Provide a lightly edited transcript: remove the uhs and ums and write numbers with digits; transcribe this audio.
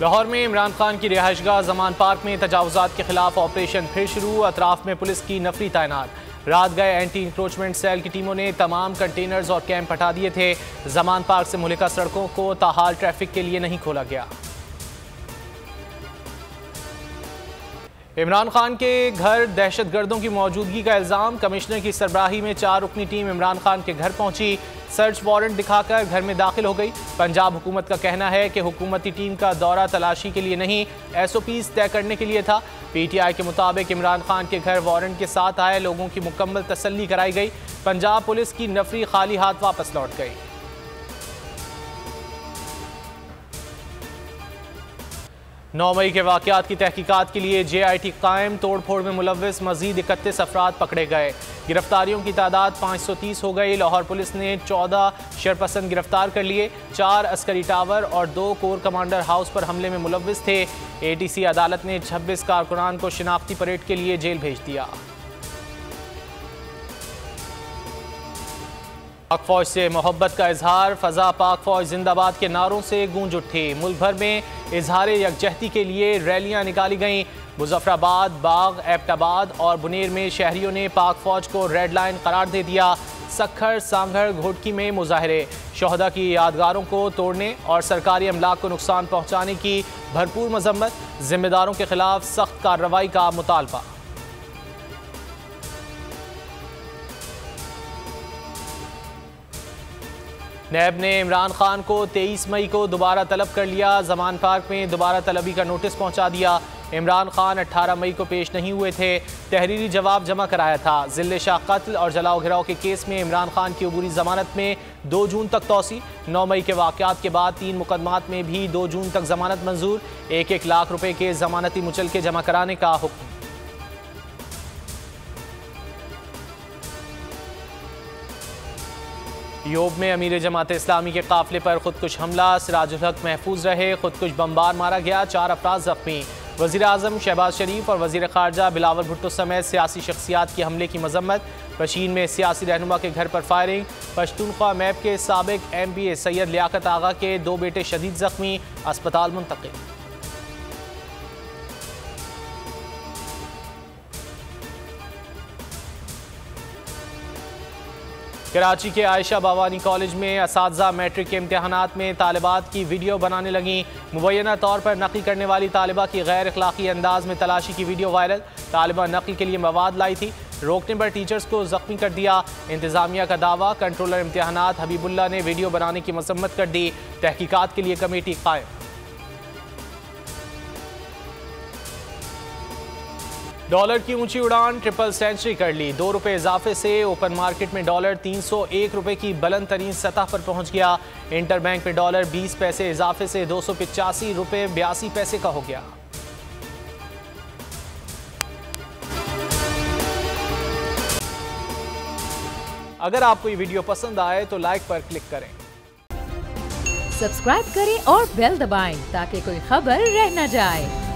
लाहौर में इमरान खान की रिहाइशगाह जमान पार्क में तजावुजात के खिलाफ ऑपरेशन फिर शुरू। अतराफ में पुलिस की नफरी तैनात। रात गए एंटी इंक्रोचमेंट सेल की टीमों ने तमाम कंटेनर्स और कैंप हटा दिए थे। जमान पार्क से मुल्का सड़कों को ताहाल ट्रैफिक के लिए नहीं खोला गया। इमरान खान के घर दहशतगर्दों की मौजूदगी का इल्ज़ाम। कमिश्नर की सरबराही में 4 रुकनी टीम इमरान खान के घर पहुंची। सर्च वारंट दिखाकर घर में दाखिल हो गई। पंजाब हुकूमत का कहना है कि हुकूमती टीम का दौरा तलाशी के लिए नहीं, SOPs तय करने के लिए था। PTI के मुताबिक इमरान खान के घर वारंट के साथ आए लोगों की मुकम्मल तसल्ली कराई गई। पंजाब पुलिस की नफरी खाली हाथ वापस लौट गई। 9 मई के वाक़यात की तहकीकात के लिए JIT कायम। तोड़ फोड़ में मुलव्विस मजीद 31 अफराद पकड़े गए। गिरफ्तारियों की तादाद 530 हो गई। लाहौर पुलिस ने 14 शरपसंद गिरफ्तार कर लिए। 4 अस्करी टावर और 2 कोर कमांडर हाउस पर हमले में मुलव्विस थे। ATC अदालत ने 26 कारकुनान को शिनाख्ती परेड के लिए जेल भेज दिया। पाक फौज से मोहब्बत का इजहार। फजा पाक फौज जिंदाबाद के नारों से गूंज उठी। मुल्क भर में इजहार यकजहती के लिए रैलियां निकाली गईं। मुजफ्फराबाद, बाग, एबटाबाद और बुनेर में शहरियों ने पाक फौज को रेड लाइन करार दे दिया। सखर, सांगड़, घोटकी में मुजाहरे। शोहदा की यादगारों को तोड़ने और सरकारी अमलाक को नुकसान पहुंचाने की भरपूर मजम्मत। जिम्मेदारों के खिलाफ सख्त कार्रवाई का मुतालबा। नैब ने इमरान खान को 23 मई को दोबारा तलब कर लिया। जमान पार्क में दोबारा तलबी का नोटिस पहुंचा दिया। इमरान खान 18 मई को पेश नहीं हुए थे। तहरीरी जवाब जमा कराया था। जिले शाह कत्ल और जलाओ घिराव के केस में इमरान खान की अबूरी जमानत में 2 जून तक तौसी। 9 मई के वाक़यात के बाद 3 मुकदमात में भी 2 जून तक जमानत मंजूर। 1-1 लाख रुपए के जमानती मुचलके जमा कराने का हुक्म। योब में अमीर जमात इस्लामी के काफिले पर खुदकुश हमला। सिराजुल हक महफूज रहे, खुदकुश बमबार मारा गया। 4 अफराद जख्मी। वज़ीर आज़म शहबाज शरीफ और वज़ीर ख़ारजा बिलावल भुट्टो समेत सियासी शख्सियात की हमले की मजम्मत। पशीन में सियासी रहनुमा के घर पर फायरिंग। पश्तूनख्वा मैप के साबिक MPA सैयद लियाकत आगा के 2 बेटे शदीद जख्मी, अस्पताल मुंतकिल। कराची के आयशा बावानी कॉलेज में असातिज़ा मैट्रिक के इम्तहानात में तालिबात की वीडियो बनाने लगी। मुबैना तौर पर नक़ल करने वाली तालिबा की गैर अखलाक़ी अंदाज में तलाशी की वीडियो वायरल। तालिबा नक़ल के लिए मवाद लाई थी, रोकने पर टीचर्स को जख्मी कर दिया। इंतज़ामिया का दावा। कंट्रोलर इम्तहानात हबीबुल्ला ने वीडियो बनाने की मजम्मत कर दी। तहकीकात के लिए कमेटी कायम। डॉलर की ऊंची उड़ान, ट्रिपल सेंचुरी कर ली। 2 रुपये इजाफे से ओपन मार्केट में डॉलर 301 रुपये की बुलंद तरीन सतह पर पहुंच गया। इंटर बैंक में डॉलर 20 पैसे इजाफे से 285 रुपये 82 पैसे का हो गया। अगर आपको ये वीडियो पसंद आए तो लाइक पर क्लिक करें, सब्सक्राइब करें और बेल दबाएं ताकि कोई खबर रह न जाए।